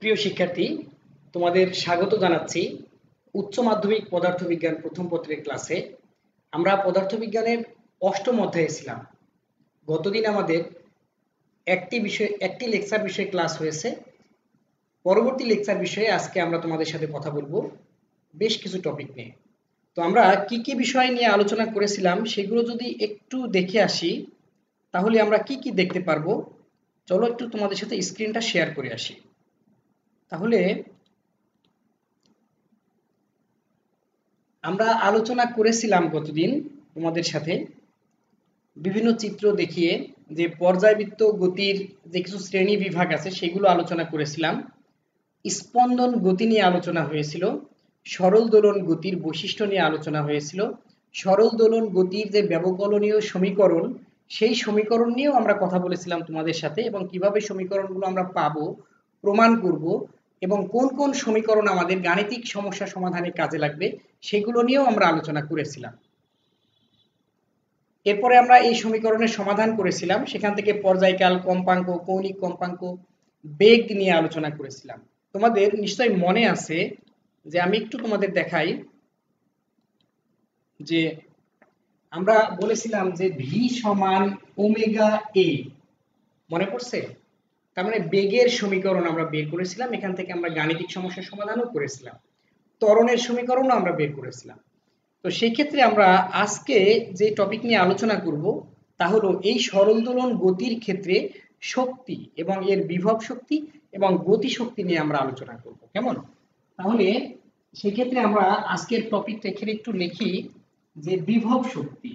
প্রিয় শিক্ষার্থী, তোমাদের স্বাগত জানাচ্ছি উচ্চ মাধ্যমিক পদার্থবিজ্ঞান প্রথম পত্রের ক্লাসে। আমরা পদার্থবিজ্ঞানের অষ্টম অধ্যায়ে ছিলাম। গতদিন আমাদের একটি লেকচার বিষয়ে ক্লাস হয়েছে। পরবর্তী লেকচার বিষয়ে আজকে আমরা তোমাদের সাথে কথা বলবো বেশ কিছু টপিক নিয়ে। তো আমরা কি কি বিষয় নিয়ে আলোচনা করেছিলাম সেগুলো যদি একটু দেখে আসি, তাহলে আমরা কি কি দেখতে পারবো। চলো একটু তোমাদের সাথে স্ক্রিনটা শেয়ার করে আসি। তাহলে আমরা আলোচনা করেছিলাম গতদিন তোমাদের সাথে বিভিন্ন চিত্র দেখিয়ে যে পর্যায়বৃত্ত গতির যে কিছু শ্রেণী বিভাগ আছে সেগুলো আলোচনা করেছিলাম। স্পন্দন গতি নিয়ে আলোচনা হয়েছিল, সরল দোলন গতির বৈশিষ্ট্য নিয়ে আলোচনা হয়েছিল, সরল দোলন গতির যে ব্যবকলনীয় সমীকরণ সেই সমীকরণ নিয়েও আমরা কথা বলেছিলাম তোমাদের সাথে, এবং কিভাবে সমীকরণগুলো আমরা পাবো, প্রমাণ করব, এবং কোন কোন সমীকরণ আমাদের গাণিতিক সমস্যা সমাধানে কাজে লাগবে সেগুলো নিয়েও আমরা আলোচনা করেছিলাম। এরপরে আমরা এই সমীকরণের সমাধান করেছিলাম, সেখান থেকে পর্যায়কাল, কম্পাঙ্ক, কৌণিক কম্পাঙ্ক, বেগ নিয়ে আলোচনা করেছিলাম। তোমাদের নিশ্চয়ই মনে আছে যে আমি একটু তোমাদের দেখাই যে আমরা বলেছিলাম যে ভি সমান ওমেগা এ, মনে পড়ছে? তার মানে বেগের সমীকরণ আমরা বের করেছিলাম, এখান থেকে আমরা গাণিতিক সমস্যার সমাধানও করেছিলাম, ত্বরণের সমীকরণও আমরা বের করেছিলাম। তো সেই ক্ষেত্রে আমরা আজকে যে টপিক নিয়ে আলোচনা করব তা হলো এই সরল দোলন গতির ক্ষেত্রে শক্তি এবং এর বিভব শক্তি এবং গতি শক্তি নিয়ে আমরা আলোচনা করব। কেমন? তাহলে সেই ক্ষেত্রে আমরা আজকের টপিকটা এখানে একটু লিখি যে বিভব শক্তি।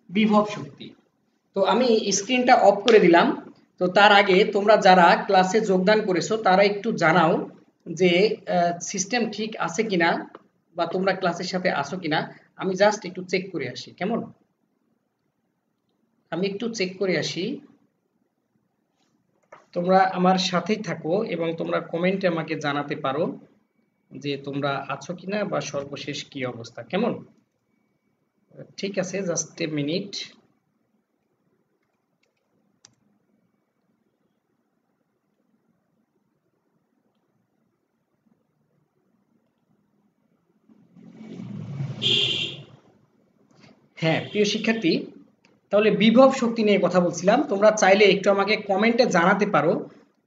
বিভব শক্তি। তো আমি স্ক্রিনটা অফ করে দিলাম। তো তার আগে তোমরা যারা ক্লাসে যোগদান করেছো তারা একটু জানাও যে সিস্টেম ঠিক আছে কিনা, বা তোমরা ক্লাসের সাথে আসো কিনা। আমি জাস্ট একটু চেক করে আসি। কেমন? আমি একটু চেক করে আসি। তোমরা আমার সাথেই থাকো এবং তোমরা কমেন্টে আমাকে জানাতে পারো যে তোমরা আছো কিনা বা সর্বশেষ কি অবস্থা। কেমন? ঠিক আছে, জাস্ট এ মিনিট। হ্যাঁ প্রিয় শিক্ষার্থী, তাহলে বিভব শক্তি নিয়ে কথা বলছিলাম। তোমরা চাইলে একটু আমাকে কমেন্টে জানাতে পারো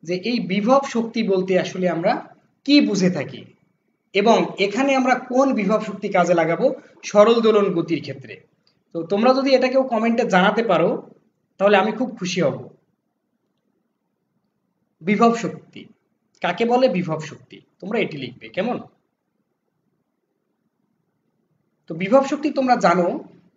যে এই বিভব শক্তি বলতে আসলে আমরা কি বুঝে থাকি, এবং এখানে আমরা কোন বিভব শক্তি কাজে লাগাবো সরল দোলন গতির ক্ষেত্রে। তো তোমরা যদি এটা কেউ কমেন্টে জানাতে পারো তাহলে আমি খুব খুশি হব। বিভব শক্তি কাকে বলে? বিভব শক্তি তোমরা এটি লিখবে। কেমন? তো বিভব শক্তি তোমরা জানো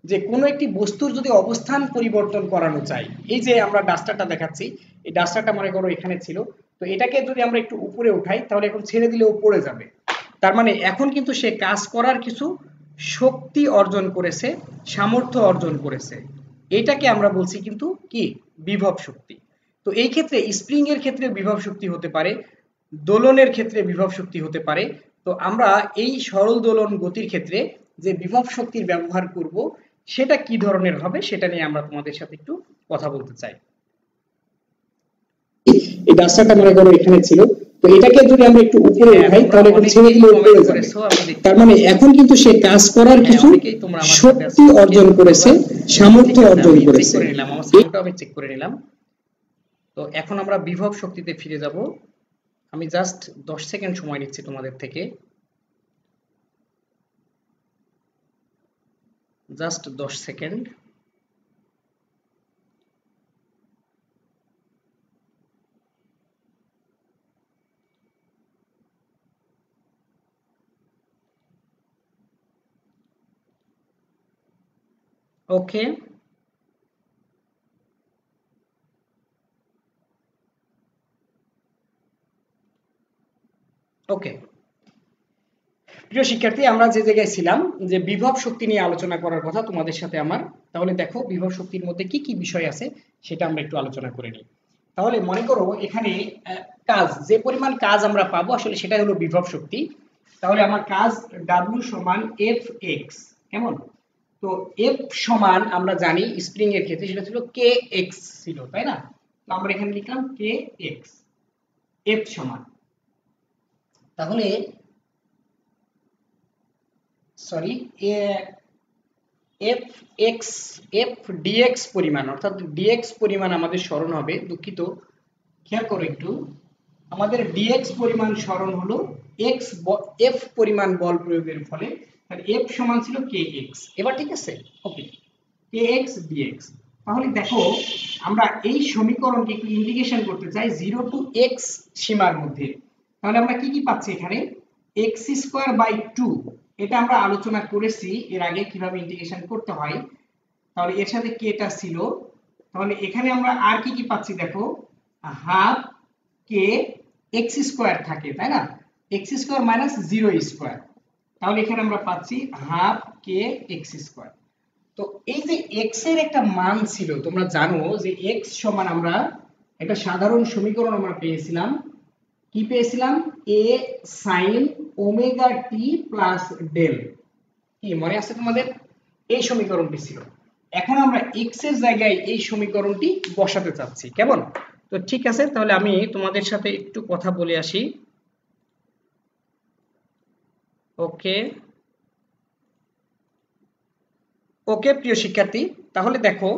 যে কোনো একটি বস্তুর যদি অবস্থান পরিবর্তন করানো চাই, এই যে আমরা ডাস্টারটা দেখাচ্ছি, এই ডাস্টারটা মনে করো এখানে ছিল, তো এটাকে যদি আমরা একটু উপরে উঠাই তাহলে এখন ছেড়ে দিলেও পড়ে যাবে। তার মানে এখন কিন্তু সে কাজ করার কিছু শক্তি অর্জন করেছে, সামর্থ্য অর্জন করেছে। এটাকে আমরা বলছি কিন্তু কি? বিভব শক্তি। তো এই ক্ষেত্রে স্প্রিং এর ক্ষেত্রে বিভব শক্তি হতে পারে, দোলনের ক্ষেত্রে বিভব শক্তি হতে পারে। তো আমরা এই সরল দোলন গতির ক্ষেত্রে যে বিভব শক্তির ব্যবহার করব সেটা কি ধরনের হবে সেটা নিয়ে আমরা তোমাদের সাথে একটু কথা বলতে চাই। এই ডাস্টারটা মনে করো এখানে ছিল, তো এটাকে যদি আমরা একটু উপরে উঠাই তাহলে এখন ছেড়ে দিলে পড়ে যাবে। তার মানে এখন কিন্তু সে কাজ করার কিছু শক্তি অর্জন করেছে, সামর্থ্য অর্জন করেছে। আমার সাউন্ডটা আমি চেক করে নিলাম। তো এখন আমরা বিভব শক্তিতে ফিরে যাব। আমি জাস্ট 10 সেকেন্ড সময় নিচ্ছি তোমাদের থেকে, জাস্ট 10 সেকেন্ড। ওকে, ওকে প্রিয় শিক্ষার্থী, আমরা যে জায়গায় ছিলাম যে বিভব শক্তি নিয়ে আলোচনা করার কথা তোমাদের সাথে আমার, তাহলে দেখো বিভব শক্তির মধ্যে কি কি বিষয় আছে সেটা আমরা একটু আলোচনা করে নিই। তাহলে মনে করো এখানে কাজ, যে পরিমাণ কাজ আমরা পাবো আসলে সেটাই হলো বিভব শক্তি। তাহলে আমার কাজ W সমান এফ এক্স। কেমন? তো এফ সমান আমরা জানি স্প্রিং এর ক্ষেত্রে সেটা ছিল কে এক্স ছিল, তাই না? আমরা এখানে লিখলাম কে এক্স, এফ সমান, তাহলে sorry f x f dx পরিমাণ অর্থাৎ ডিএক্স পরিমাণ আমাদের স্মরণ হবে, দুঃখিত খেয়াল করো একটু, আমাদের ডিএক্স পরিমাণ স্মরণ হলো এক্স এফ পরিমাণ বল প্রয়োগের ফলে, তাহলে এফ সমান ছিল কে এক্স। এবার ঠিক আছে, ওকে, কে এক্স ডিএক্স। তাহলে দেখো আমরা এই সমীকরণকে একটু ইন্টিগ্রেশন করতে চাই 0 টু এক্স সীমার মধ্যে, তাহলে আমরা কি কি পাচ্ছি এখানে, এক্স স্কোয়ার বাই 2, এটা আমরা আলোচনা করেছি এর আগে কিভাবে ইন্টিগ্রেশন করতে হয়, তাহলে এর সাথে কেটা ছিল, তাহলে এখানে আমরা আর কি কি পাচ্ছি দেখো, হাফ কে এক্স স্কোয়ার থাকে তাই না, এক্স স্কোয়ার মাইনাস 0 স্কোয়ার, তাহলে এখানে আমরা পাচ্ছি হাফ কে এক্স স্কোয়ার। তো এই যে এক্স এর একটা মান ছিল, তোমরা জানো যে এক্স সমান আমরা একটা সাধারণ সমীকরণ আমরা পেয়েছিলাম, কি পেয়েছিলাম, এ sine omega T plus del, কি মনে আছে তোমাদের, এই সমীকরণটি ছিল। এখন আমরা এক্স এর জায়গায় এই সমীকরণটি বসাতে চাচ্ছি, কেমন? তো ঠিক আছে, তাহলে আমি তোমাদের সাথে একটু কথা বলে আসি। ওকে ওকে প্রিয় শিক্ষার্থী, তাহলে দেখো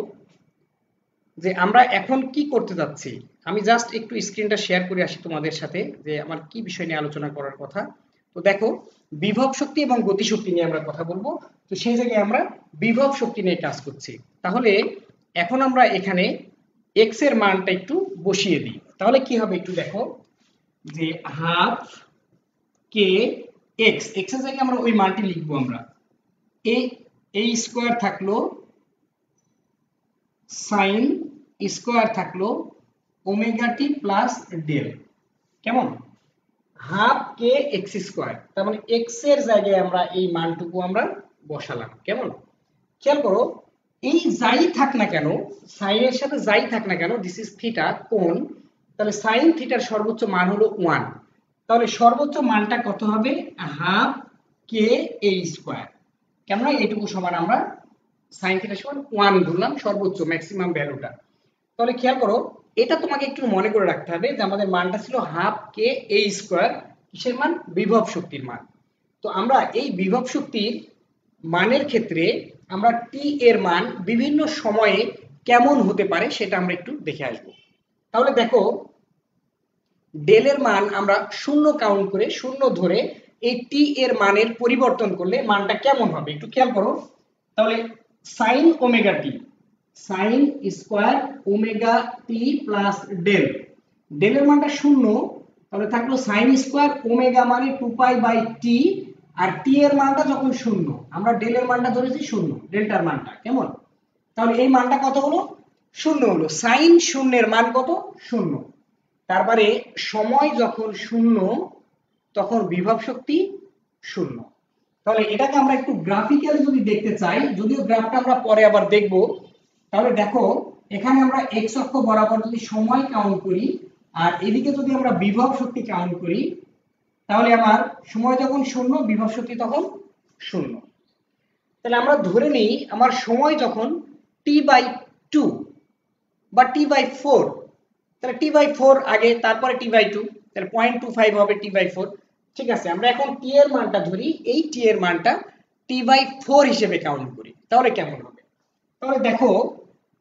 যে আমরা এখন কি করতে যাচ্ছি, আমি জাস্ট একটু স্ক্রিনটা শেয়ার করে আসি তোমাদের সাথে যে আমার কি বিষয় নিয়ে আলোচনা করার কথা। তো দেখো বিভব শক্তি এবং গতি শক্তি নিয়ে আমরা কথা বলবো, তো সেই জায়গায় আমরা বিভব শক্তি নিয়ে কাজ করছি। তাহলে এখন আমরা এখানে এক্স এর মানটা একটু বসিয়ে দিই, তাহলে কি হবে একটু দেখো, যে হাফ কে এক্স, এক্স এর জায়গায় আমরা ওই মানটি লিখবো, আমরা এই স্কোয়ার থাকলো সাইন স্কোয়ার থাকলো ওমেগা টি প্লাস ডেল, কেমন, হাফ কে এক্স স্কোয়ার, তার মানে এক্স এর জায়গায় আমরা এই মানটুকু আমরা বসালাম, কেমন? খেয়াল করো এই যাই থাক না কেন, সাইনের সাথে যাই থাক না কেন, দিস ইজ থিটা কোণ, তাহলে সাইন থিটার সর্বোচ্চ মান হলো 1, তাহলে সর্বোচ্চ মানটা কত হবে, হাফ কে এ স্কোয়ার, কেমন, এইটুকু সমান আমরা সাইন থিটা সমান 1 ধরলাম সর্বোচ্চ ম্যাক্সিমাম ভ্যালুটা। তাহলে খেয়াল করো এটা তোমাকে একটু মনে করে রাখতে হবে যে আমাদের মানটা ছিল হাফ কে এ স্কোয়ার, কিসের মান, বিভব শক্তির মান। তো আমরা এই বিভব শক্তির মানের ক্ষেত্রে আমরা টি এর মান বিভিন্ন সময়ে কেমন হতে পারে সেটা আমরা একটু দেখে আসব। তাহলে দেখো ডেল এর মান আমরা 0 কাউন্ট করে 0 ধরে এই টি এর মানের পরিবর্তন করলে মানটা কেমন হবে একটু খেয়াল করো। তাহলে sine omega t, sine square omega T plus del, ডেলের মানটা 0, তাহলে থাকলো সাইন স্কোয়ার ওমেগা মানে 2 পাই বাই টি, আর টি এর মানটা যখন 0, আমরা ডেলের মানটা ধরেছি 0, ডেল্টার মানটা, কেমন? তাহলে এই মানটা কত হলো, 0 হলো, সাইন 0 এর মান কত, 0, তারপরে সময় যখন 0 তখন বিভব শক্তি 0। তাহলে এটাকে আমরা একটু গ্রাফিক্যালি যদি দেখতে চাই, যদিও গ্রাফটা আমরা পরে আবার দেখব, তাহলে দেখো এখানে আমরা এক্স অক্ষ বরাবর যদি সময় কাউন্ট করি আর এদিকে যদি আমরা বিভব শক্তি কাউন্ট করি, তাহলে আমার সময় যখন 0 বিভব শক্তি তখন 0। তাহলে আমরা ধরে নিই আমার সময় যখন t/2 বা t/4, তাহলে t/4 আগে তারপরে t/2, তাহলে 0.25 হবে t/4, ঠিক আছে। আমরা এখন t এর মানটা ধরি, এই t এর মানটা t/4 হিসেবে কাউন্ট করি, তাহলে কেমন হবে? তাহলে দেখো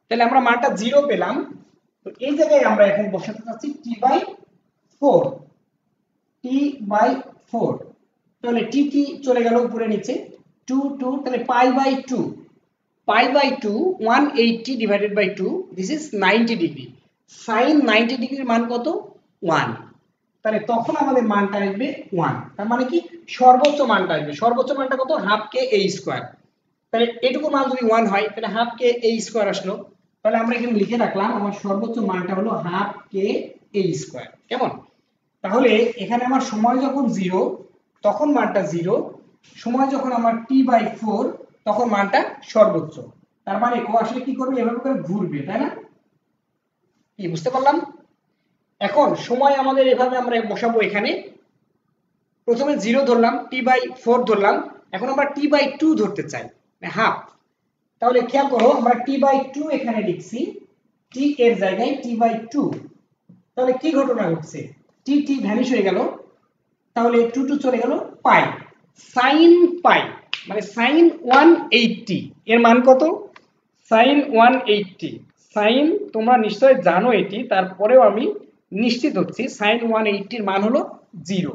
তাহলে আমরা মানটা 0 পেলাম, তো এই জায়গায় আমরা এখন বসাতে চাচ্ছি t/4, t/4, তাহলে t চলে গেল উপরে নিচে 2 2, তাহলে π/2, π/2 180 divided by 2, this is 90 degree, sin 90 ডিগ্রির মান কত, 1, তাহলে তখন আমাদের মানটা আসবে 1, তার মানে কি সর্বোচ্চ মানটা আসবে, সর্বোচ্চ মানটা কত, হাফ কে এ স্কোয়ার, তাহলে এটুকু মান যদি 1 হয় তাহলে হাফ কে এ স্কোয়ার আসলো, তাহলে আমরা এখানে লিখে রাখলাম আমার সর্বোচ্চ মানটা হলো হাফ কে এ স্কোয়ার, কেমন? তাহলে এখানে আমার সময় যখন 0 তখন মানটা 0, সময় যখন আমার t/4 তখন মানটা সর্বোচ্চ, তার মানে ও আসলে কি করবে, এভাবে করে ঘুরবে, তাই না? কি বুঝতে পারলাম? এখন সময় আমাদের এভাবে আমরা বসাবো, এখানে প্রথমে 0 ধরলাম, t/4 ধরলাম, এখন আমরা t/2 ধরতে চাই, হাফ, তাহলে খেয়াল করো আমরা t/2 এখানে লিখছি, টি এর জায়গায় t/2, তাহলে কি ঘটনা ঘটছে, টি ভ্যানিশ হয়ে গেল, তাহলে 2 চলে গেল পাই, sin পাই মানে sin 180 এর মান কত, sin 180, sin তোমরা নিশ্চয় জানো এটি, তারপরেও আমি নিশ্চিত হচ্ছি sin 180 এর মান হলো 0।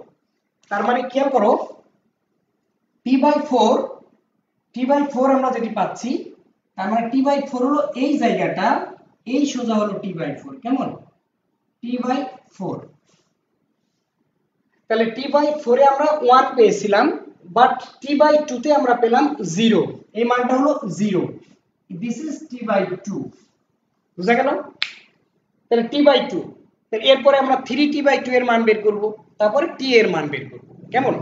তার মানে কি করো, t/4 আমরা যেটি পাচ্ছি, তার মানে t/4 হলো এই জায়গাটা, এই সোজা হলো t/4, কেমন, t/4, তাহলে t/4 এ আমরা 1 পেয়েছিলাম, বাট t/2 তে আমরা পেলাম 0, এই মানটা হলো 0, দিস ইজ t/2, বুঝা গেল, তাহলে t/2, তাহলে এরপরে আমরা 3t/2 এর মান বের করব, তারপরে t এর মান বের করব, কেমন,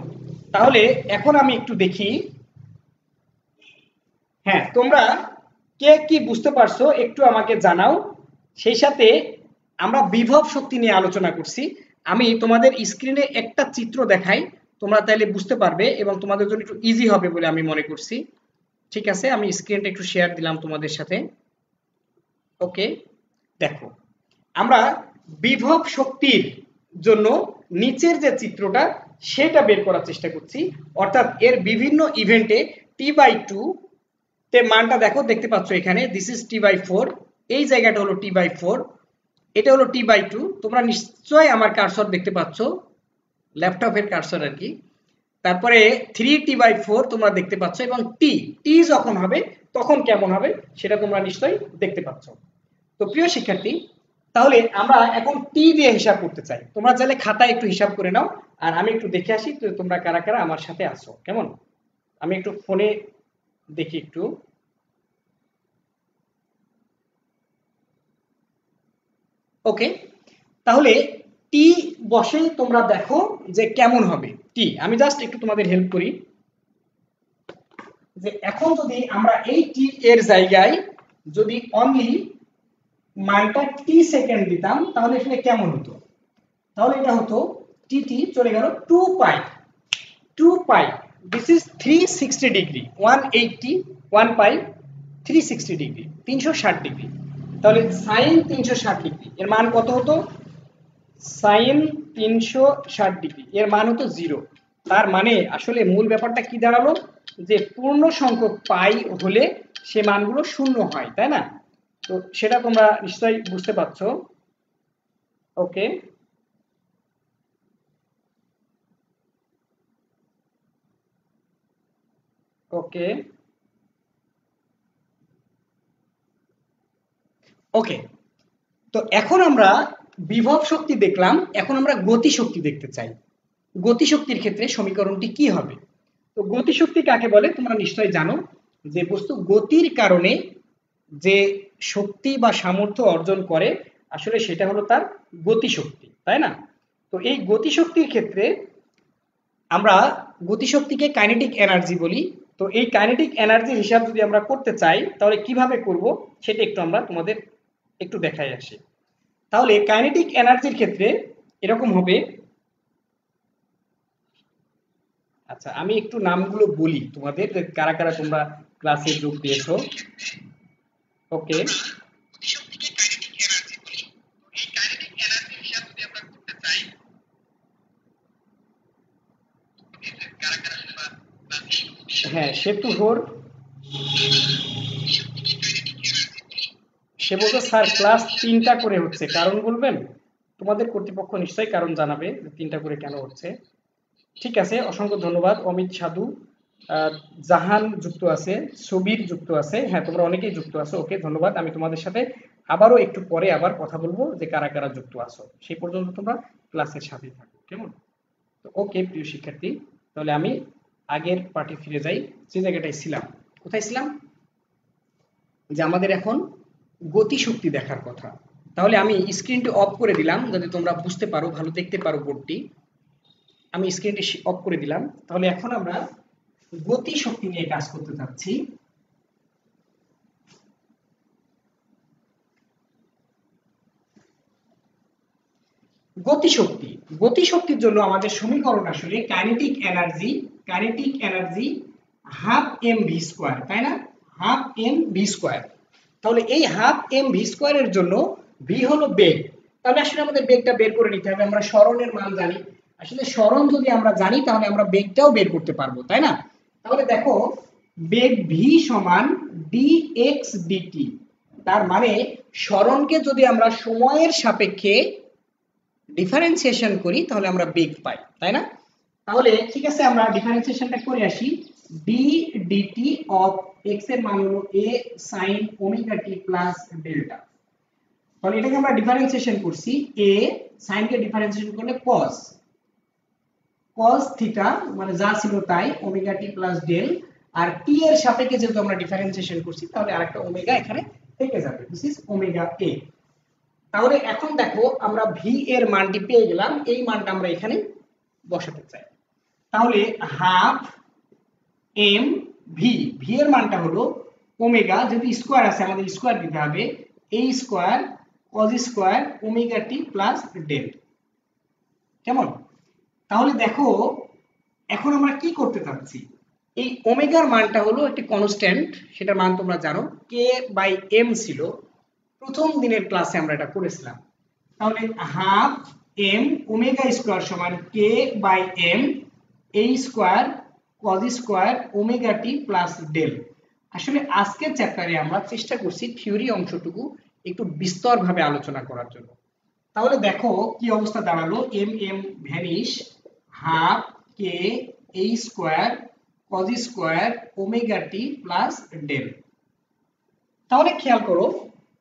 তাহলে এখন আমি একটু দেখি, হ্যাঁ তোমরা কে কি বুঝতে পারছো একটু আমাকে জানাও। সেই সাথে আমরা বিভব শক্তি নিয়ে আলোচনা করছি, আমি তোমাদের স্ক্রিনে একটা চিত্র দেখাই, তোমরা তাইলে বুঝতে পারবে এবং তোমাদের জন্য একটু ইজি হবে বলে আমি মনে করছি। ঠিক আছে, আমি স্ক্রিনটা একটু শেয়ার দিলাম তোমাদের সাথে। ওকে, দেখো আমরা বিভব শক্তির জন্য নিচের যে চিত্রটা সেটা বের করার চেষ্টা করছি, অর্থাৎ এর বিভিন্ন ইভেন্টে t/2 তে মানটা দেখো, দেখতে পাচ্ছ এখানে দিস ইজ t/4, এই জায়গাটা হলো t/4, এটা হলো t/2, তোমরা নিশ্চয়ই আমার কার্সর দেখতে পাচ্ছ, ল্যাপটপের কার্সর আর কি, তারপরে 3t/4 তোমরা দেখতে পাচ্ছ, এবং টি যখন হবে তখন কেমন হবে সেটা তোমরা নিশ্চয়ই দেখতে পাচ্ছ। তো প্রিয় শিক্ষার্থী, তাহলে আমরা এখন টি দিয়ে হিসাব করতে চাই, তোমরা চাইলে খাতায় একটু হিসাব করে নাও, আর আমি একটু দেখে আসি তো তোমরা কারা কারা আমার সাথে আসো, কেমন, আমি একটু ফোনে দেখি একটু। ওকে, তাহলে টি বসে তোমরা দেখো যে কেমন হবে টি, আমি জাস্ট একটু তোমাদের হেল্প করি, যে এখন যদি আমরা এই টি এর জায়গায় যদি অনলি মানটা টি সেকেন্ড দিতাম তাহলে এখানে কেমন হতো, তাহলে এটা হতো টি চলে গেল 2 pi, this is 360 degree, 180 1 pi 360 degree 360 degree, তাহলে সাইন 360 ডিগ্রি এর মান কত হতো, সাইন 360 ডিগ্রি এর মান হতো 0। তার মানে আসলে মূল ব্যাপারটা কি দাঁড়ালো, যে পূর্ণ সংখ্যক পাই হলে সে মানগুলো শূন্য হয়, তাই না, তো সেটা তোমরা নিশ্চয়ই বুঝতে পারছো। ওকে, ওকে, ওকে, তো এখন আমরা বিভব শক্তি দেখলাম, এখন আমরা গতি শক্তি দেখতে চাই। গতি শক্তির ক্ষেত্রে সমীকরণটি কি হবে, তো গতি শক্তি কাকে বলে তোমরা নিশ্চয়ই জানো, যে বস্তু গতির কারণে যে শক্তি বা সামর্থ্য অর্জন করে আসলে সেটা হলো তার গতি শক্তি, তাই না, তো এই গতি শক্তির ক্ষেত্রে আমরা গতি শক্তিকে কাইনেটিক এনার্জি বলি, তো এই কাইনেটিক এনার্জির হিসাব যদি আমরা করতে চাই তাহলে কিভাবে করব সেটা একটু আমরা তোমাদের একটু দেখাই আসি। তাহলে কাইনেটিক এনার্জির ক্ষেত্রে এরকম হবে, আচ্ছা আমি একটু নামগুলো বলি তোমাদের, কারা কারা তোমরা ক্লাসে যোগ দিয়েছো। ওকে, হ্যাঁ সেতু হোর, সে বলতো স্যার ক্লাস 3টা করে হচ্ছে, কারণ বলবেন, তোমাদের কর্তৃপক্ষ নিশ্চয়ই কারণ জানাবে 3টা করে কেন হচ্ছে। ঠিক আছে, অসংখ্য ধন্যবাদ, অমিত সাধু, জাহান যুক্ত আছে, সুবীর যুক্ত আছে, হ্যাঁ তোমরা অনেকেই যুক্ত আছো, ওকে ধন্যবাদ। আমি তোমাদের সাথে আবারও একটু পরে আবার কথা বলবো যে কারা কারা যুক্ত আছো, সেই পর্যন্ত তোমরা ক্লাসের সাথেই থাকো, কেমন, তো ওকে প্রিয় শিক্ষার্থী, তাহলে আমি আগের পার্টে ফিরে যাই, যে জায়গাটায় ছিলাম, কোথায় ছিলাম, যে আমাদের এখন গতি শক্তি দেখার কথা। তাহলে আমি স্ক্রিনটি অফ করে দিলাম যাতে তোমরা বুঝতে পারো, ভালো দেখতে পারো বোর্ডটি, আমি স্ক্রিনটি অফ করে দিলাম। তাহলে এখন আমরা গতি শক্তি নিয়ে কাজ করতে যাচ্ছি। গতিশক্তি, গতিশক্তির জন্য আমাদের সমীকরণ আসলে kinetic energy half m v square, তাই না, হাফ এম ভি স্কোয়ার। তাহলে এই হাফ এম ভি স্কোয়ারের জন্য ভি হলো বেগ, তাহলে আসলে আমাদের বেগটা বের করে নিতে হবে। আমরা সরণের মান জানি, আসলে সরণ যদি আমরা জানি তাহলে আমরা বেগটাও বের করতে পারবো, তাই না? তাহলে দেখো বেগ ভি সমান ডিএক্স ডিটি, তার মানে সরণকে যদি আমরা সময়ের সাপেক্ষে ডিফারেন্সিয়েশন করি তাহলে আমরা বেগ পাই, তাই না? তাহলে ঠিক আছে, আমরা ডিফারেন্সিয়েশনটা করে আসি। ডি ডিটি অফ এক্স এর মান হলো এ sine omega T plus delta. তাহলে এটাকে আমরা ডিফারেন্সিয়েশন করছি, এ সাইনকে ডিফারেন্সিয়েশন করলে cos cos থিটা মানে যা ছিল তাই ওমেগা টি প্লাস ডেল, আর টি এর সাপেক্ষে যেহেতু আমরা ডিফারেন্সিয়েশন করছি তাহলে আরেকটা ওমেগা এখানে থেকে যাবে, দিস ইজ ওমেগা এ। তাহলে এখন দেখো আমরা ভি এর মানটি পেয়ে গেলাম, এই মানটা আমরা এখানে বসাতে চাই। তাহলে হাফ এম ভি, ভি এর মানটা হলো ওমেগা, যেহেতু স্কোয়ার আছে আমাদের স্কোয়ার দিতে হবে, এ square cos square omega T plus del. কেমন? তাহলে দেখো এখন আমরা কি করতে চাচ্ছি, এই ওমেগার মানটা হলো একটি কনস্ট্যান্ট, সেটার মান তোমরা জানো কে বাই এম ছিল, প্রথম দিনের ক্লাসে আমরা এটা করেছিলাম। তাহলে হাফ এম ওমেগা স্কোয়ার সমান K by M A square cos square omega T plus del. আসলে আজকের চ্যাপ্টারে আমরা চেষ্টা করছি থিওরি অংশটুকু একটু বিস্তরভাবে আলোচনা করার জন্য। তাহলে দেখো কি অবস্থা দাঁড়ালো, এম এম ভ্যানিশ, হাফ কে এ square cos square omega T plus del. তাহলে খেয়াল করো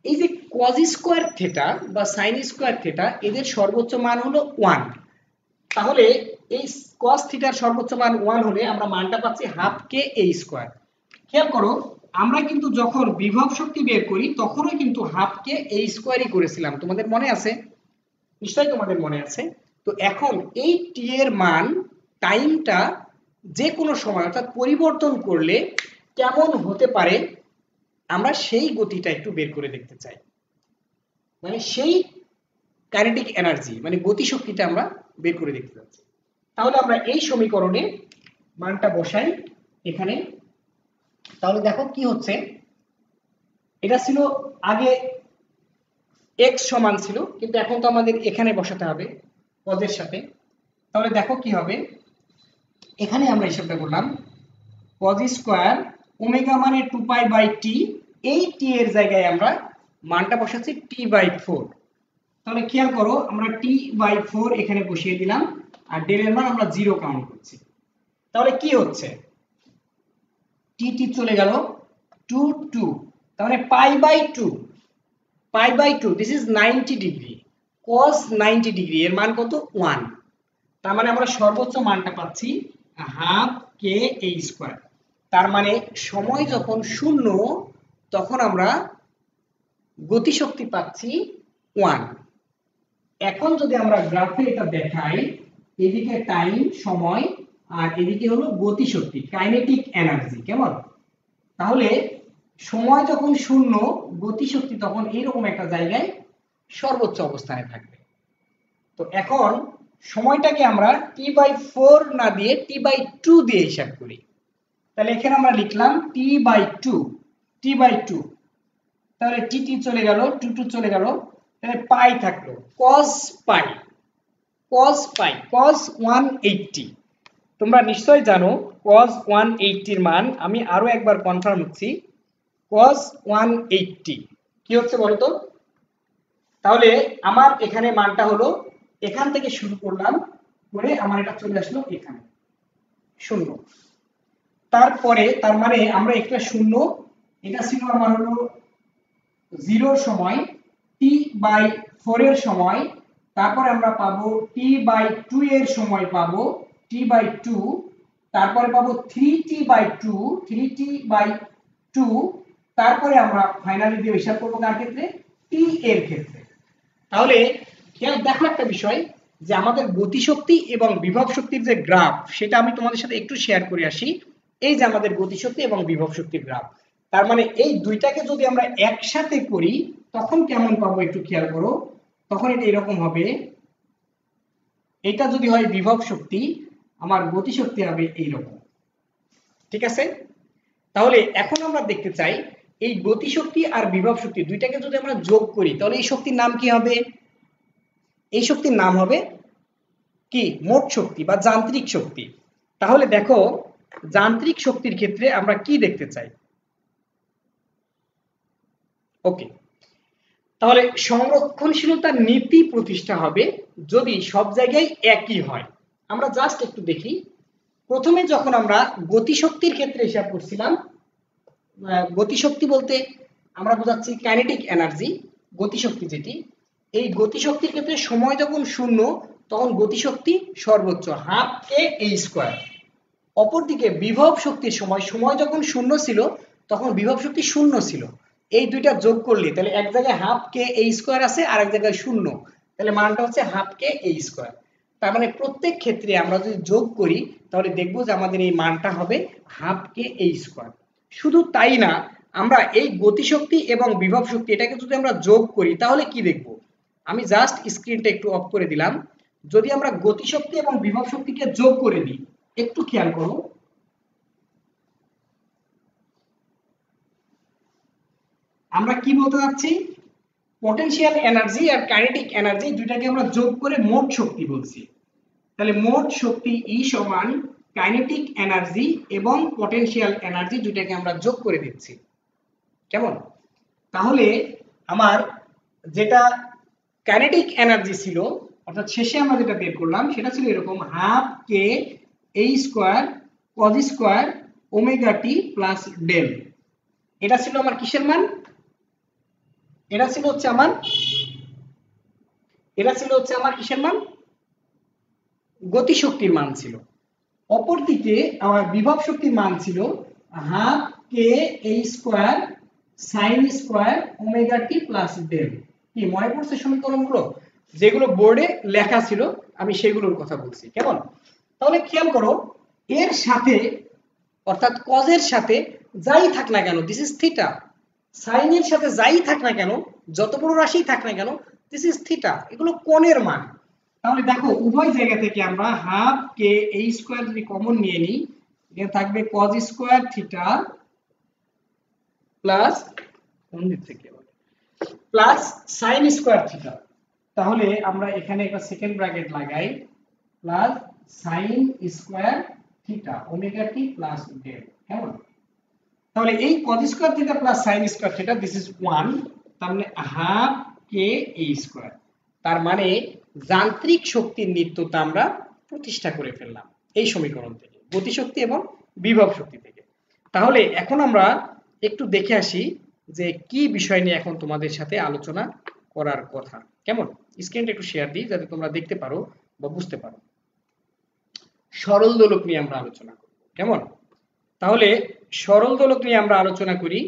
এই যে cos স্কোয়ার থিটা বা sin স্কোয়ার থিটা এদের সর্বোচ্চ মান হলো 1, তাহলে এই cos থিটার সর্বোচ্চ মান 1 হলে আমরা মানটা পাচ্ছি হাফ কে এ স্কোয়ার। খেয়াল করো আমরা কিন্তু যখন বিভব শক্তি বের করি তখনও কিন্তু হাফ কে এ স্কোয়ারই করেছিলাম, তোমাদের মনে আছে? নিশ্চয়ই তোমাদের মনে আছে। তো এখন এই টি এর মান টাইমটা যে কোনো সময় অর্থাৎ পরিবর্তন করলে কেমন হতে পারে আমরা সেই গতিটা একটু বের করে দেখতে চাই, মানে সেই কাইনেটিক এনার্জি মানে গতি শক্তিটা আমরা বের করে দেখতে চাচ্ছি। তাহলে আমরা এই সমীকরণে মানটা বসাই এখানে। তাহলে দেখো কি হচ্ছে, এটা ছিল আগে x সমান ছিল, কিন্তু এখন তো আমাদের এখানে বসাতে হবে cos এর সাথে। তাহলে দেখো কি হবে, এখানে আমরা হিসাবটা করলাম cos স্কয়ার ওমেগা মানে 2 পাই বাই টি, এই টি এর জায়গায় আমরা মানটা বসাচ্ছি t বাই 4। তাহলে খেয়াল করো আমরা t বাই 4 এখানে বসিয়ে দিলাম, আর ডেল এর মান আমরা 0 কাউন্ট করছি। তাহলে কি হচ্ছে, টি চলে গেল 2 2, তার মানে pi by 2, this is 90 degree, cos 90 degree এর মান কত 1, তার মানে আমরা সর্বোচ্চ মানটা পাচ্ছি হাফ কে এ স্কয়ার। তার মানে সময় যখন শূন্য তখন আমরা গতিশক্তি পাচ্ছি 1। এখন যদি আমরা গ্রাফে এটা দেখাই, এদিকে টাইম সময় আর এদিকে হলো গতিশক্তি কাইনেটিক এনার্জি, কেমন? তাহলে সময় যখন শূন্য গতিশক্তি তখন এইরকম একটা জায়গায় সর্বোচ্চ অবস্থানে থাকবে। তো এখন সময়টাকে আমরা টি বাই 4 না দিয়ে টি বাই 2 দিয়ে হিসাব করি। তাহলে এখানে আমরা লিখলাম টি বাই 2, তাহলে টি চলে গেল, 2 চলে গেল, তাহলে পাই থাকলো cos cos 180। তোমরা নিশ্চয় জানো cos 180 এর মান, আমি আরো একবার কনফার্ম হচ্ছি, cos 180 কি হচ্ছে বলো তো? তাহলে আমার এখানে মানটা হলো, এখান থেকে শুরু করলাম করে আমার এটা চলে আসলো এখানে 0, তারপরে তার মানে আমরা একটা 0, এটা ছিল আমার হলো 0 এর সময়, টি বাই 4 এর সময়, তারপরে আমরা পাবো টি বাই 2 এর সময় পাবো টি বাই 2, তারপরে পাবো 3t বাই 2, তারপরে আমরা ফাইনালি দিয়ে হিসাব করবো কার ক্ষেত্রে, টি এর ক্ষেত্রে। তাহলে খেয়াল দেখো একটা বিষয়, যে আমাদের গতিশক্তি এবং বিভব শক্তির যে গ্রাফ সেটা আমি তোমাদের সাথে একটু শেয়ার করে আসি। এই যে আমাদের গতিশক্তি এবং বিভব শক্তির গ্রাফ, তার মানে এই দুইটাকে যদি আমরা একসাথে করি তখন কেমন পাবো একটু খেয়াল করো। তখন এটা এরকম হবে, এটা যদি হয় বিভব শক্তি, আমার গতিশক্তি হবে এইরকম, ঠিক আছে? তাহলে এখন আমরা দেখতে চাই এই গতিশক্তি আর বিভব শক্তি দুইটাকে যদি আমরা যোগ করি তাহলে এই শক্তির নাম কি হবে? এই শক্তির নাম হবে কি? মোট শক্তি বা যান্ত্রিক শক্তি। তাহলে দেখো যান্ত্রিক শক্তির ক্ষেত্রে আমরা কি দেখতে চাই? ওকে, তাহলে সংরক্ষণশীলতার নীতি প্রতিষ্ঠা হবে যদি সব জায়গায় একই হয়। আমরা জাস্ট একটু দেখি, প্রথমে যখন আমরা গতিশক্তির ক্ষেত্রে হিসাব করছিলাম, গতিশক্তি বলতে আমরা বোঝাচ্ছি কাইনেটিক এনার্জি, গতিশক্তি যেটি, এই গতিশক্তির ক্ষেত্রে সময় যখন শূন্য তখন গতিশক্তি সর্বোচ্চ হাফ কে এ স্কোয়ার। অপরদিকে বিভব শক্তির সময় যখন শূন্য ছিল তখন বিভব শক্তি শূন্য ছিল। এই দুইটা যোগ করলে তাহলে এক জায়গায় হাফ কে এ স্কোয়ার আছে আর এক জায়গায় শূন্য, তাহলে মানটা হচ্ছে হাফ কে এ স্কোয়ার। তার মানে প্রত্যেক ক্ষেত্রে আমরা যদি যোগ করি তাহলে দেখবো যে আমাদের এই মানটা হবে হাফ কে এ স্কোয়ার। শুধু তাই না, আমরা এই গতিশক্তি এবং বিভব শক্তি এটাকে যদি আমরা যোগ করি তাহলে কি দেখব? আমি জাস্ট স্ক্রিনটা একটু অফ করে দিলাম। যদি আমরা গতিশক্তি এবং বিভব শক্তিকে যোগ করে দিই, একটু খেয়াল করো, আমরা কি বলতে যাচ্ছি? পটেনশিয়াল এনার্জি আর কাইনেটিক এনার্জি দুইটাকে আমরা যোগ করে মোট শক্তি বলছি। তাহলে মোট শক্তি ই সমান কাইনেটিক এনার্জি এবং পটেনশিয়াল এনার্জি দুইটাকে আমরা যোগ করে দিচ্ছি। কেমন? তাহলে আমার যেটা কাইনেটিক এনার্জি ছিল, অর্থাৎ শেষে আমরা যেটা বের করলাম সেটা ছিল এরকম, হাফ কে এ square cos square omega T plus del. এটা ছিল আমার কিসের মান? এটা ছিল হচ্ছে আমার কিসের মান? গতিশক্তির মান ছিল। অপরদিকে আমার বিভব শক্তির মান ছিল হাফ কে এ square sine square omega T plus del. কি মনে পড়ছে সমীকরণগুলো? যেগুলো বোর্ডে লেখা ছিল আমি সেগুলোর কথা বলছি। কেমন? তাহলে খেয়াল করো, এর সাথে অর্থাৎ কজের সাথে যাই থাক না কেন, দিস ইজ থিটা, সাইনের সাথে যাই থাক না কেন, যত বড় রাশি থাক না কেন, দিস ইজ থিটা, এগুলো কোণের মান। তাহলে দেখো উভয় জায়গা থেকে আমরা হাফ কে এ স্কোয়ার যদি কমন নিয়ে নিই, এটা থাকবে কজ স্কোয়ার থিটা প্লাস কোন দিক থেকে প্লাস সাইন স্কোয়ার থিটা। তাহলে আমরা এখানে একটা সেকেন্ড ব্র্যাকেট লাগাই, plus sine square theta omega T plus del. কেমন? তাহলে এই cos square theta plus sine square theta this is 1, তার মানে হাফ কে এ স্কোয়ার। তার মানে যান্ত্রিক শক্তির নিত্যতা আমরা প্রতিষ্ঠা করে ফেললাম এই সমীকরণ থেকে, গতিশক্তি এবং বিভব শক্তি থেকে। তাহলে এখন আমরা একটু দেখে আসি যে কি বিষয় নিয়ে এখন তোমাদের সাথে আলোচনা করার কথা। কেমন? স্ক্রিনটা একটু শেয়ার দিই যাতে তোমরা দেখতে পারো বা বুঝতে পারো। সরল দোলক নিয়ে আমরা আলোচনা করব। কেমন? তাহলে সরল দোলক নিয়ে আমরা আলোচনা করি।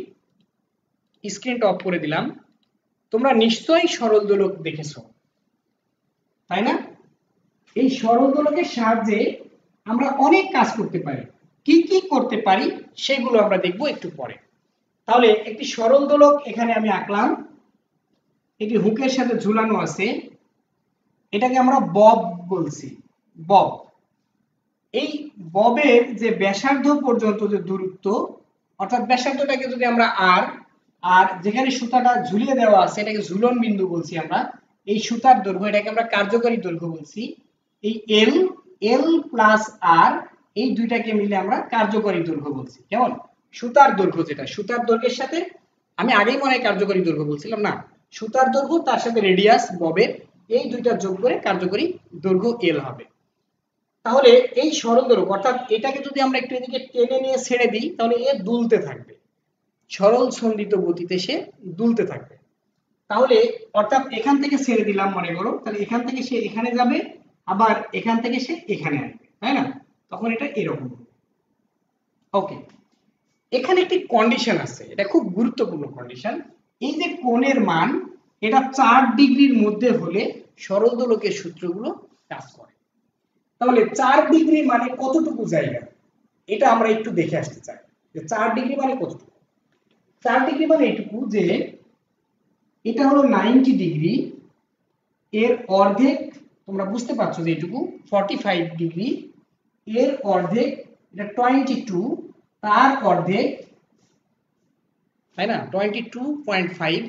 স্ক্রিনটা অফ করে দিলাম। তোমরা নিশ্চয়ই সরল দোলক দেখেছো, তাই না? এই সরল দোলকের সাহায্যে আমরা অনেক কাজ করতে পারি। কি কি করতে পারি সেগুলো আমরা দেখব একটু পরে। তাহলে একটি সরল দোলক এখানে আমি আঁকলাম, এটি হুকের সাথে ঝুলানো আছে, এটাকে আমরা বব বলছি, বব। এই ববের যে ব্যাসার্ধ পর্যন্ত যে দূরত্ব, অর্থাৎ ব্যাসার্ধটাকে যদি আমরা আর যেখানে সুতাটা ঝুলিয়ে দেওয়া আছে এটাকে ঝুলন বিন্দু বলছি আমরা, এই সুতার দৈর্ঘ্য এটাকে আমরা কার্যকরী দৈর্ঘ্য বলছি। এই এল প্লাস আর এই দুইটাকে মিলে আমরা কার্যকরী দৈর্ঘ্য বলছি। কেমন? সুতার দৈর্ঘ্য যেটা, সুতার দৈর্ঘ্যের সাথে আমি আগেই মনে হয় কার্যকরী দৈর্ঘ্য বলছিলাম না, সুতার দৈর্ঘ্য তার সাথে রেডিয়াস ববের, এই দুইটা যোগ করে কার্যকরী দৈর্ঘ্য এল হবে। তাহলে এই সরল দোলক অর্থাৎ এটাকে যদি আমরা একটু এদিকে টেনে নিয়ে ছেড়ে দিই তাহলে এ দুলতে থাকবে, সরল সন্ধিত গতিতে সে দুলতে থাকবে। তাহলে অর্থাৎ এখান থেকে ছেড়ে দিলাম মনে করো, তাহলে এখান থেকে সে এখানে যাবে, আবার এখান থেকে সে এখানে আসবে, তাই না? তখন এটা এরকম। ওকে, এখানে একটি কন্ডিশন আছে, এটা খুব গুরুত্বপূর্ণ কন্ডিশন। এই যে কোণের মান এটা 4 ডিগ্রির মধ্যে হলে সরল দোলকের সূত্রগুলো কাজ করে। তাহলে 4 ডিগ্রি মানে কতটুকু জায়গা, এটা আমরা একটু দেখে আসতে চাই যে 4 ডিগ্রি মানে কতটুকু। 4 ডিগ্রি মানে এইটুকু যে এটা হলো 90 ডিগ্রি, এর অর্ধেক তোমরা বুঝতে পারছো যে এইটুকু 45 ডিগ্রি, এর অর্ধেক এটা 22, তার অর্ধেক তাই না, 22.5,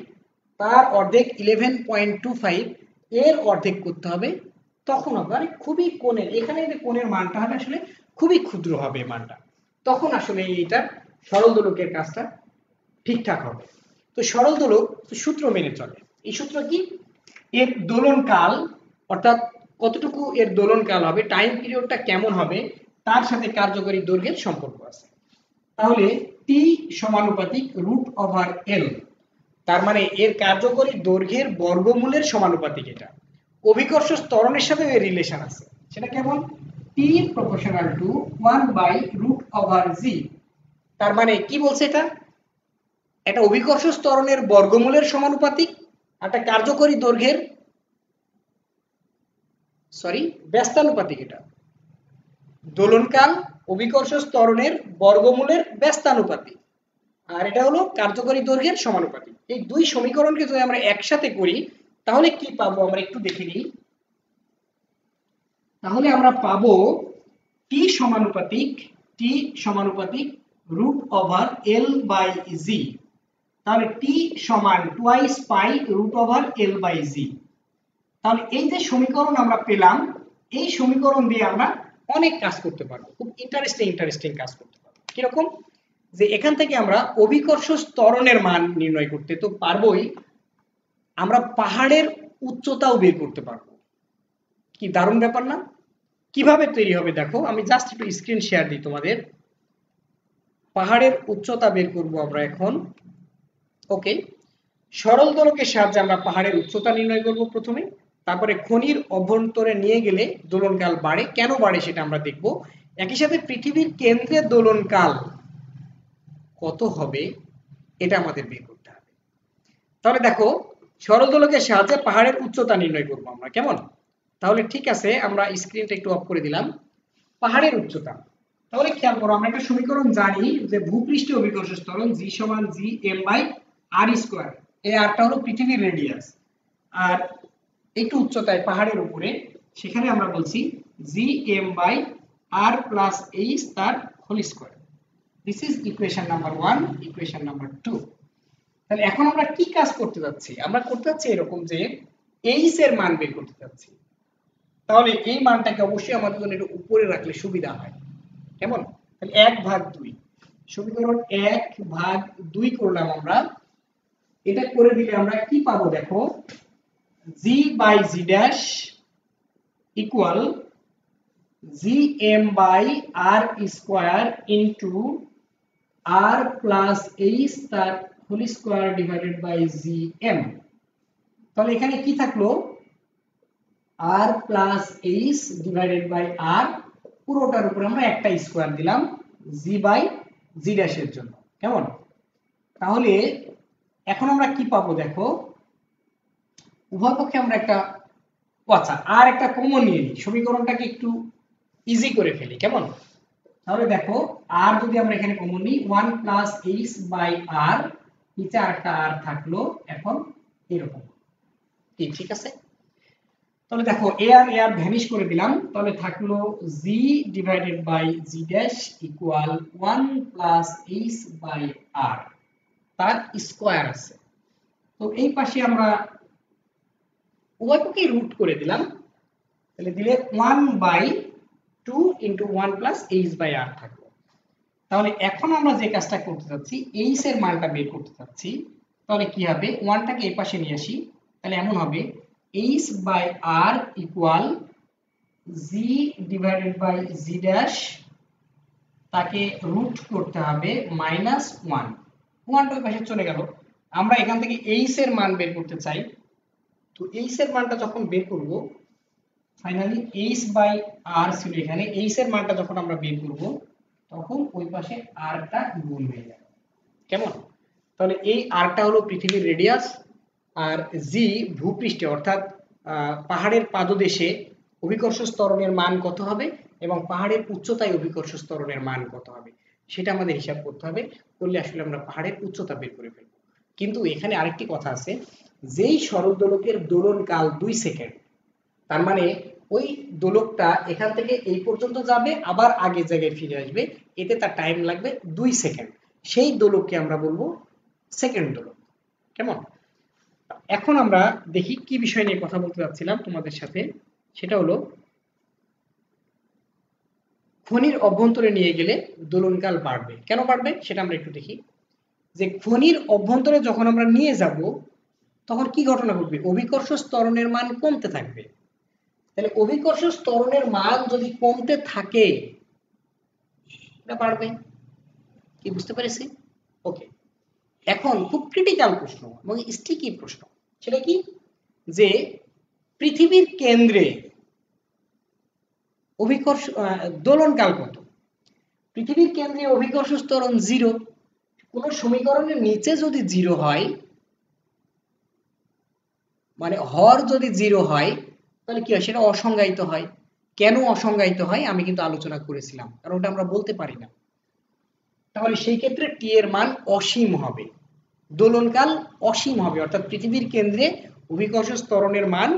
তার অর্ধেক 11.25, এর অর্ধেক করতে হবে, তখন হবে মানে খুবই কোণের, এখানে যে কোণের মানটা হবে আসলে খুবই ক্ষুদ্র হবে মানটা, তখন আসলে এইটার সরল দোলকের কাজটা ঠিকঠাক হবে। তো সরল দোলক সূত্র মেনে চলে। এই সূত্র কি, এর দোলনকাল অর্থাৎ কতটুকু এর দোলনকাল হবে, টাইম পিরিয়ডটা কেমন হবে, তার সাথে কার্যকরী দৈর্ঘ্যের সম্পর্ক আছে। তাহলে টি সমানুপাতিক রুট ওভার এল, তার মানে এর কার্যকরী দৈর্ঘ্যের বর্গমূলের সমানুপাতিক এটা। অভিকর্ষ ত্বরণের সাথে এর রিলেশন আছে, সেটা কেমন, টি প্রপোর্শনাল টু 1/√/g। তার মানে কি বলছে এটা, এটা অভিকর্ষ ত্বরণের বর্গমূলের সমানুপাতিক, একটা কার্যকরী দৈর্ঘ্যের ব্যস্তানুপাতিক। এটা দোলনকাল অভিকর্ষ ত্বরণের বর্গমূলের ব্যস্তানুপাতিক, আর এটা হলো কার্যকরী দৈর্ঘ্যের সমানুপাতিক। এই দুই সমীকরণকে যদি আমরা একসাথে করি তাহলে কি পাবো আমরা একটু দেখে নিই। তাহলে আমরা পাবো টি সমানুপাতিক root over L by G. তাহলে টি সমান twice pi root over L by G. তাহলে এই যে সমীকরণ আমরা পেলাম, এই সমীকরণ দিয়ে আমরা অনেক কাজ করতে পারবো, খুব ইন্টারেস্টিং কাজ করতে পারবো। কিরকম, যে এখান থেকে আমরা অভিকর্ষ ত্বরণের মান নির্ণয় করতে তো পারবোই, আমরা পাহাড়ের উচ্চতাও বের করতে পারবো। কি দারুণ ব্যাপার না? কিভাবে তৈরি হবে দেখো, আমি জাস্ট একটু স্ক্রিন শেয়ার দিই তোমাদের। পাহাড়ের উচ্চতা বের করব আমরা এখন। ওকে, সরল দোলকের সাহায্যে আমরা পাহাড়ের উচ্চতা নির্ণয় করব প্রথমে, তারপরে খনির অভ্যন্তরে নিয়ে গেলে দোলনকাল বাড়ে, কেন বাড়ে সেটা আমরা দেখব। একই সাথে পৃথিবীর কেন্দ্রে দোলনকাল কত হবে এটা আমাদের বের করতে হবে। তাহলে দেখো, সরল দোলকের সাহায্যে পাহাড়ের উচ্চতা নির্ণয় করব আমরা, কেমন? তাহলে ঠিক আছে, আমরা স্ক্রিনটা একটু অফ করে দিলাম। পাহাড়ের উচ্চতা, তাহলে খেয়াল করো, আমরা একটা সমীকরণ জানি যে ভূপৃষ্ঠে অভিকর্ষ ত্বরণ জি সমান g M by r square. এই আরটা হলো পৃথিবীর রেডিয়াস, আর একটু উচ্চতায় পাহাড়ের উপরে, সেখানে আমরা বলছি G M by R plus H তার whole square. This is equation number 1, equation number 2। তাহলে এখন আমরা কি কাজ করতে যাচ্ছি, আমরা করতে যাচ্ছি এরকম যে এইচ এর মান বের করতে যাচ্ছি। তাহলে এই মানটাকে অবশ্যই আমাদের জন্য একটু উপরে রাখলে সুবিধা হয়, কেমন? তাহলে 1/2, সমীকরণ 1/2 করলাম আমরা। এটা করে দিলে আমরা কি পাবো দেখো, g by g dash equal gm by R square into R plus H তার whole square divided by gm। তাহলে এখানে কি থাকলো, R plus H divided by R, পুরোটার উপর আমরা একটা স্কয়ার দিলাম জি বাই জি ড্যাশের জন্য, কেমন? তাহলে এখন আমরা কি পাবো দেখো, উভয় পক্ষে আমরা একটা আচ্ছা আর একটা কমন নিয়ে নিই, সমীকরণটাকে একটু ইজি করে ফেলি, কেমন? তাহলে দেখো, আর যদি আমরা এখানে কমন নিই 1 প্লাস এইচ বাই আর, নিচে আরেকটা আর থাকলো, এখন এরকম, ঠিক আছে? তাহলে দেখো এ আর ভ্যানিশ করে দিলাম, তাহলে থাকলো g divided by g dash equal 1 plus H by R, তার স্কয়ার আছে। তো এই পাশে আমরা উভয়কে রুট করে দিলাম, তাহলে দিলে 1/2 ইনটু 1 প্লাস এইচ বাই আর থাকলো। তাহলে এখন আমরা যে কাজটা করতে যাচ্ছি, এইচ এর মানটা বের করতে যাচ্ছি। তাহলে কি হবে, 1টাকে এই পাশে নিয়ে আসি, তাহলে এমন হবে h by r equal g divided by g dash, তাকে রুট করতে হবে -1, 1টা ওই পাশে চলে গেল। আমরা এখান থেকে এইচ এর মান বের করতে চাই, তো এইচ এর মানটা যখন বের করব, ফাইনালি এইচ বাই আর ছিল এখানে, এইচ এর মানটা যখন আমরা বের করব তখন ওই পাশে আরটা গুণ হয়ে যাবে, কেমন? তাহলে এই আরটা হলো পৃথিবীর রেডিয়াস, আর জি ভূপৃষ্ঠে অর্থাৎ পাহাড়ের পাদদেশে অভিকর্ষ ত্বরণের মান কত হবে এবং পাহাড়ের উচ্চতায় অভিকর্ষ ত্বরণের মান কত হবে সেটা আমাদের হিসাব করতে হবে, করলে আসলে আমরা পাহাড়ের উচ্চতা বের করে ফেলবো। কিন্তু এখানে আরেকটি কথা আছে, যেই সরল দোলকের দোলন কাল 2 সেকেন্ড, তার মানে ওই দোলকটা এখান থেকে এই পর্যন্ত যাবে, আবার আগের জায়গায় ফিরে আসবে, এতে তার টাইম লাগবে 2 সেকেন্ড। সেই দোলককে আমরা বলবো সেকেন্ড দোলক। কেমন? এখন আমরা দেখি কি বিষয় নিয়ে কথা বলতে যাচ্ছিলাম তোমাদের সাথে, সেটা হলো খনির অভ্যন্তরে নিয়ে গেলে দোলনকাল বাড়বে। কেন বাড়বে সেটা আমরা একটু দেখি। যে খনির অভ্যন্তরে যখন আমরা নিয়ে যাব তখন কি ঘটনা ঘটবে? অভিকর্ষ ত্বরণের মান কমতে থাকবে। তাহলে অভিকর্ষ ত্বরণের মান যদি কমতে থাকে এটা বাড়বে। কি বুঝতে পেরেছি? ওকে, এখন খুব ক্রিটিক্যাল প্রশ্ন এবং স্টিকি প্রশ্ন, সেটা কি যে পৃথিবীর কেন্দ্রে অভিকর্ষ দোলনকাল কত? পৃথিবীর কেন্দ্রে অভিকর্ষ ত্বরণ 0। কোন সমীকরণের নিচে যদি 0 হয়, মানে হর যদি 0 হয়, তাহলে কি হয়? সেটা অসংজ্ঞায়িত হয়। কেন অসংজ্ঞায়িত হয় আমি কিন্তু আলোচনা করেছিলাম, কারণ ওটা আমরা বলতে পারি না। তাহলে সেই ক্ষেত্রে টি এর মান অসীম হবে, দোলনকাল অসীম হবে, অর্থাৎ পৃথিবীর কেন্দ্রে অভিকর্ষ ত্বরণের মান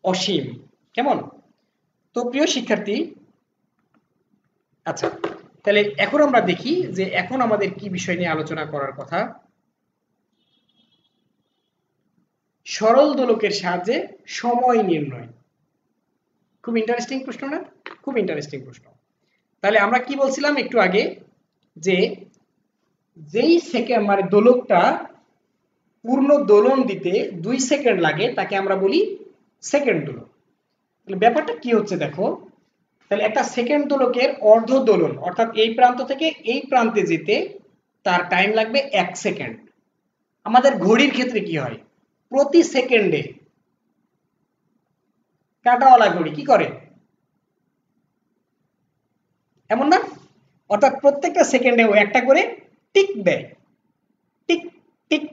অসীম। কেমন? তো প্রিয় শিক্ষার্থী, আচ্ছা তাহলে এখন আমরা দেখি যে এখন আমাদের কি বিষয় নিয়ে আলোচনা করার কথা। সরল দোলকের সাহায্যে সময় নির্ণয়। খুব ইন্টারেস্টিং প্রশ্ন না? খুব ইন্টারেস্টিং প্রশ্ন। তাহলে আমরা কি বলছিলাম একটু আগে, যে যেই সেকেন্ড মানে দোলকটা পূর্ণ দোলন দিতে 2 সেকেন্ড লাগে তাকে আমরা বলি সেকেন্ড দোলক। তাহলে ব্যাপারটা কি হচ্ছে দেখো, তাহলে একটা সেকেন্ড দোলকের অর্ধ দোলন, অর্থাৎ এই প্রান্ত থেকে এই প্রান্তে যেতে তার টাইম লাগবে 1 সেকেন্ড। আমাদের ঘড়ির ক্ষেত্রে কি হয়? প্রতি সেকেন্ডে কাঁটাওয়ালা ঘড়ি কি করে? এমন না? অর্থাৎ প্রত্যেকটা সেকেন্ডে ও একটা করে টিক দেয়, টিক টিক।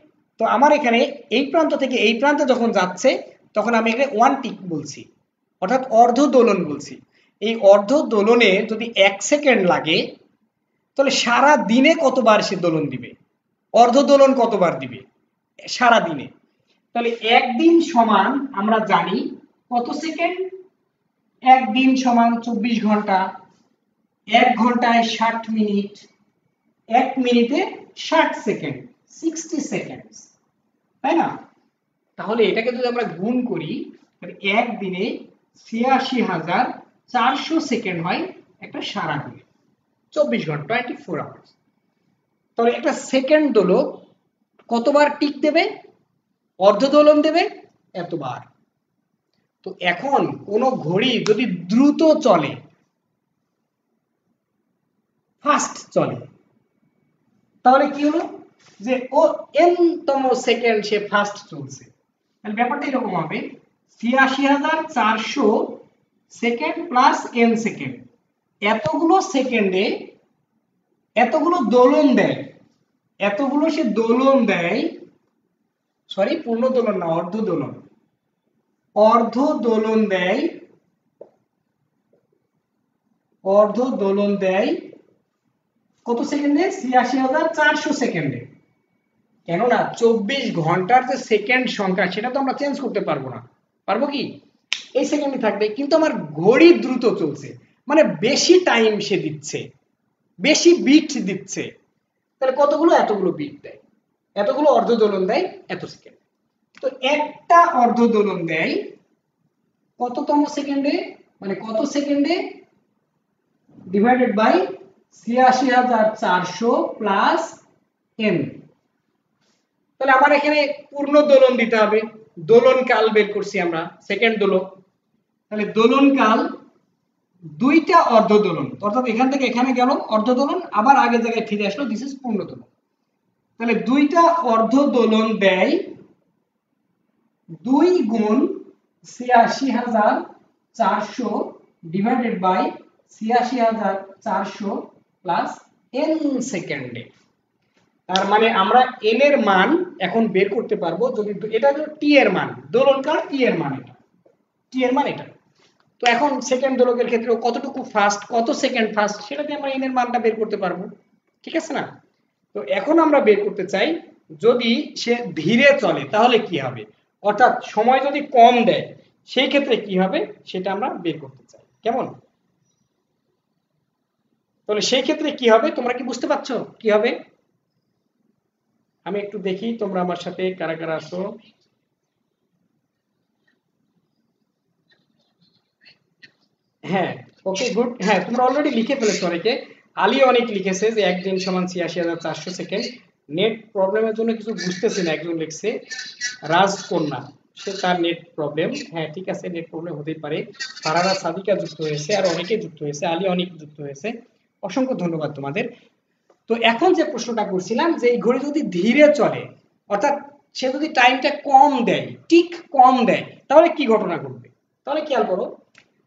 তো আমার এখানে এই প্রান্ত থেকে এই প্রান্তে যখন যাচ্ছে তখন আমি এখানে 1 টিক বলছি, অর্থাৎ অর্ধ দোলন বলছি। এই অর্ধ দোলনে যদি 1 সেকেন্ড লাগে তাহলে সারা দিনে কতবার সে দোলন দিবে? অর্ধ দোলন কতবার দিবে সারা দিনে? তাহলে একদিন সমান আমরা জানি কত সেকেন্ড? একদিন সমান 24 ঘন্টা, 1 ঘন্টায় 60 মিনিট, 1 মিনিটে 60 সেকেন্ড, 60 সেকেন্ড, তাই না? তাহলে এটাকে যদি আমরা গুণ করি তাহলে একদিনে ৮৬,৪০০ সেকেন্ড হয় একটা সারা দিনে, 24 ঘন্টা, 24 আওয়ার্স। তাহলে একটা সেকেন্ড দোলক কতবার টিক দেবে? অর্ধ দোলন দেবে এতবার। তো এখন কোন ঘড়ি যদি দ্রুত চলে, ফাস্ট চলে, তাহলে কি হলো? যে ও এন তম সেকেন্ড সে ফাস্ট চলছে। তাহলে ব্যাপারটা এরকম হবে ৮৬,৪০০ সেকেন্ড প্লাস এন সেকেন্ড, এতগুলো সেকেন্ডে এতগুলো দোলন দেয়, এতগুলো সে দোলন দেয়, সরি পূর্ণ দোলন না, অর্ধ দোলন, অর্ধ দোলন দেয়, অর্ধ দোলন দেয় কত সেকেন্ডে? ৮৬,৪০০ সেকেন্ডে। কেননা 24 ঘন্টার যে সেকেন্ড সংখ্যা সেটা তো আমরা চেঞ্জ করতে পারবো না, পারবো কি? এই সেকেন্ডে থাকবে, কিন্তু আমার ঘড়ি দ্রুত চলছে, মানে বেশি টাইম সে দিচ্ছে, বেশি বিট দিচ্ছে। তাহলে কতগুলো? এতগুলো বিট দেয়, এতগুলো অর্ধ দোলন দেয় এত সেকেন্ড। তো একটা অর্ধ দোলন দেয় কততম সেকেন্ডে, মানে কত সেকেন্ডে ডিভাইডেড বাই ৮৬,৪০০ প্লাস এন। তাহলে আমার এখানে পূর্ণ দোলন দিতে হবে, দোলন কাল বের করছি আমরা, সেকেন্ড দোলক। তাহলে দোলন কাল দুইটা অর্ধ দোলন, অর্থাৎ এখান থেকে এখানে গেল অর্ধ দোলন, আবার আগের জায়গায় ফিরে আসলো, দিস ইজ পূর্ণ দোলন। তাহলে দুইটা অর্ধ দোলন দেয় 2 গুণ ৮৬,৪০০ ডিভাইডেড বাই ৮৬,৪০০ প্লাস এন সেকেন্ডে। তার মানে আমরা এন এর মান এখন বের করতে পারবো, যদি এটা হলো টি এর মান, দোলনকাল টি এর মান, এটা টি এর মান এটা। তো এখন সেকেন্ড দোলকের ক্ষেত্রে কতটুকু ফাস্ট, কত সেকেন্ড ফাস্ট, সেটা দিয়ে আমরা এন এর মানটা বের করতে পারবো, ঠিক আছে না? তো এখন আমরা বের করতে চাই যদি সে ধীরে চলে তাহলে কি হবে, অর্থাৎ সময় যদি কম দেয় সেই ক্ষেত্রে কি হবে সেটা আমরা বের করতে চাই। কেমন? তাহলে সেই ক্ষেত্রে কি হবে তোমরা কি বুঝতে পারছো কি হবে? আমি একটু দেখি তোমরা আমার সাথে কারা কারা আছো। হ্যাঁ, ওকে গুড। হ্যাঁ, তোমরা অলরেডি লিখে ফেলেছো অনেকে। আলী অনেক লিখেছে যে 1 দিন সমান ৮৬,৪০০ সেকেন্ড। নেট প্রবলেমের জন্য কিছু বুঝতেছি না, একজন লিখছে রাজকন্যা, সে তার নেট প্রবলেম। হ্যাঁ ঠিক আছে, নেট প্রবলেম হতেই পারে। ফারারা সাদিকা যুক্ত হয়েছে, আর অনেকে যুক্ত হয়েছে, আলী অনেক যুক্ত হয়েছে, অসংখ্য ধন্যবাদ তোমাদের। তো এখন যে প্রশ্নটা করছিলাম যে এই ঘড়ি যদি ধীরে চলে, অর্থাৎ সে যদি টাইমটা কম দেয়, ঠিক কম দেয়, তাহলে কি ঘটনা ঘটবে? তাহলে খেয়াল করো,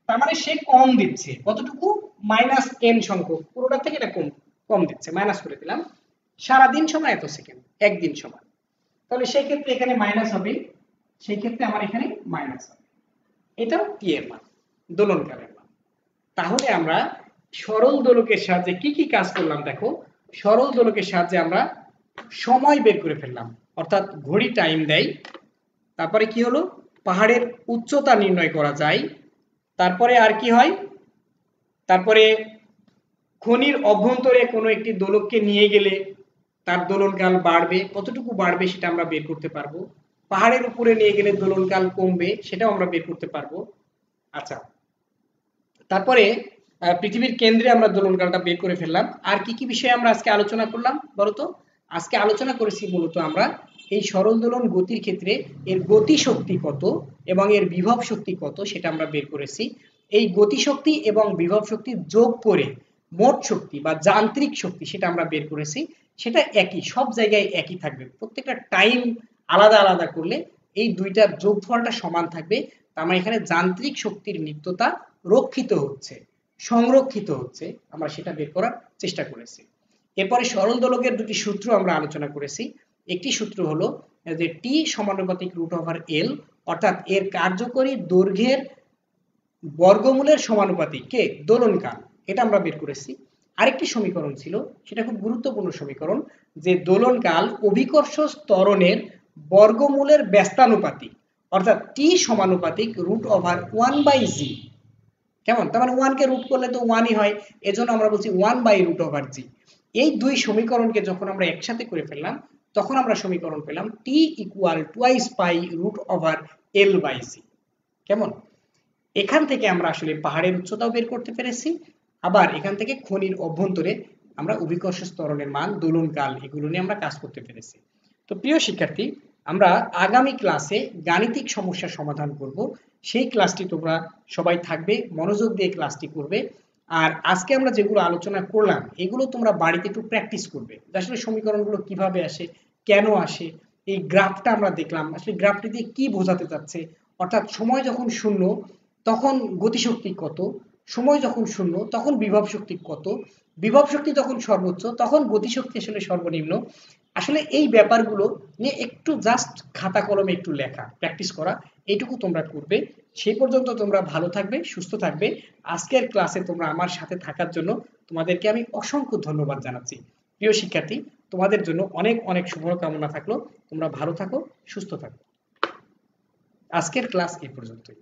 তার মানে সে কম দিচ্ছে কতটুকু, -n সংখ্যক, পুরোটা থেকে এটা কম কম দিচ্ছে, মাইনাস করে দিলাম। সারাদিন সমান এত সেকেন্ড, একদিন সমান, তাহলে সেই ক্ষেত্রে এখানে মাইনাস হবে, সেই ক্ষেত্রে আমার এখানে মাইনাস হবে। এটাও টি এর মান, দোলনকালের মান। তাহলে আমরা সরল দোলকের সাহায্যে কি কি কাজ করলাম দেখো। সরল দোলকের সাহায্যে আমরা সময় বের করে ফেললাম, অর্থাৎ ঘড়ি টাইম দেয়। তারপরে কি হলো, পাহাড়ের উচ্চতা নির্ণয় করা যায়। তারপরে আর কি হয়, তারপরে খনির অভ্যন্তরে কোনো একটি দোলককে নিয়ে গেলে তার দোলনকাল বাড়বে, কতটুকু বাড়বে সেটা আমরা বের করতে পারবো। পাহাড়ের উপরে নিয়ে গেলে দোলনকাল কমবে, সেটাও আমরা বের করতে পারবো। আচ্ছা, তারপরে পৃথিবীর কেন্দ্রে আমরা দোলনকালটা বের করে ফেললাম। আর কি কি বিষয়ে আমরা আজকে আলোচনা করলাম বলতো? আজকে আলোচনা করেছি মূলত আমরা এই সরল দোলন গতির ক্ষেত্রে এর গতি শক্তি কত এবং এর বিভব শক্তি কত সেটা আমরা বের করেছি। এই গতি শক্তি এবং বিভব শক্তি যোগ করে মোট শক্তি বা যান্ত্রিক শক্তি সেটা আমরা বের করেছি। সেটা একই, সব জায়গায় একই থাকবে, প্রত্যেকটা টাইম আলাদা আলাদা করলে এই দুইটার যোগফলটা সমান থাকবে। তার মানে এখানে যান্ত্রিক শক্তির নিত্যতা রক্ষিত হচ্ছে, সংরক্ষিত হচ্ছে, আমরা সেটা বের করার চেষ্টা করেছি। এরপরে সরল দোলকের দুটি সূত্র আমরা আলোচনা করেছি। একটি সূত্র হলো যে টি সমানুপাতিক √L, অর্থাৎ এর কার্যকরী দৈর্ঘ্যের বর্গমূলের সমানুপাতিক কে, দোলনকাল, এটা আমরা বের করেছি। আরেকটি সমীকরণ ছিল, সেটা খুব গুরুত্বপূর্ণ সমীকরণ, যে দোলনকাল অভিকর্ষ ত্বরণের বর্গমূলের ব্যস্তানুপাতিক, অর্থাৎ টি সমানুপাতিক √1/g। কেমন? তার মানে 1 কে রুট করলে তো 1ই হয়, এজন্য আমরা বলছি 1/√g। এই দুই সমীকরণকে যখন আমরা একসাথে করে ফেললাম, তখন আমরা সমীকরণ পেলাম t = 2π√L/c। কেমন? এখান থেকে আমরা আসলে পাহাড়ের উচ্চতাও বের করতে পেরেছি, আবার এখান থেকে খনির অভ্যন্তরে আমরা অভিকর্ষ ত্বরণের মান, দোলনকাল, এগুলো নিয়ে আমরা কাজ করতে পেরেছি। তো প্রিয় শিক্ষার্থী, আমরা আগামী ক্লাসে গাণিতিক সমস্যার সমাধান করব। সেই ক্লাসটি তোমরা সবাই থাকবে, মনোযোগ দিয়ে ক্লাসটি করবে। আর আজকে আমরা যেগুলো আলোচনা করলাম এগুলো তোমরা বাড়িতে একটু প্র্যাকটিস করবে, আসলে সমীকরণগুলো কিভাবে আসে, কেন আসে, এই গ্রাফটা আমরা দেখলাম, আসলে গ্রাফটি দিয়ে কি বোঝাতে চাচ্ছে, অর্থাৎ সময় যখন শূন্য তখন গতিশক্তি কত, সময় যখন শূন্য তখন বিভব শক্তি কত, বিভব শক্তি যখন সর্বোচ্চ তখন গতিশক্তি আসলে সর্বনিম্ন। আসলে এই ব্যাপারগুলো নিয়ে একটু জাস্ট খাতা কলমে একটু লেখা, প্র্যাকটিস করা, এইটুকু তোমরা করবে। সেই পর্যন্ত তোমরা ভালো থাকবে, সুস্থ থাকবে। আজকের ক্লাসে তোমরা আমার সাথে থাকার জন্য তোমাদেরকে আমি অসংখ্য ধন্যবাদ জানাচ্ছি। প্রিয় শিক্ষার্থী, তোমাদের জন্য অনেক অনেক শুভকামনা থাকলো। তোমরা ভালো থাকো, সুস্থ থাকো। আজকের ক্লাস এই পর্যন্তই।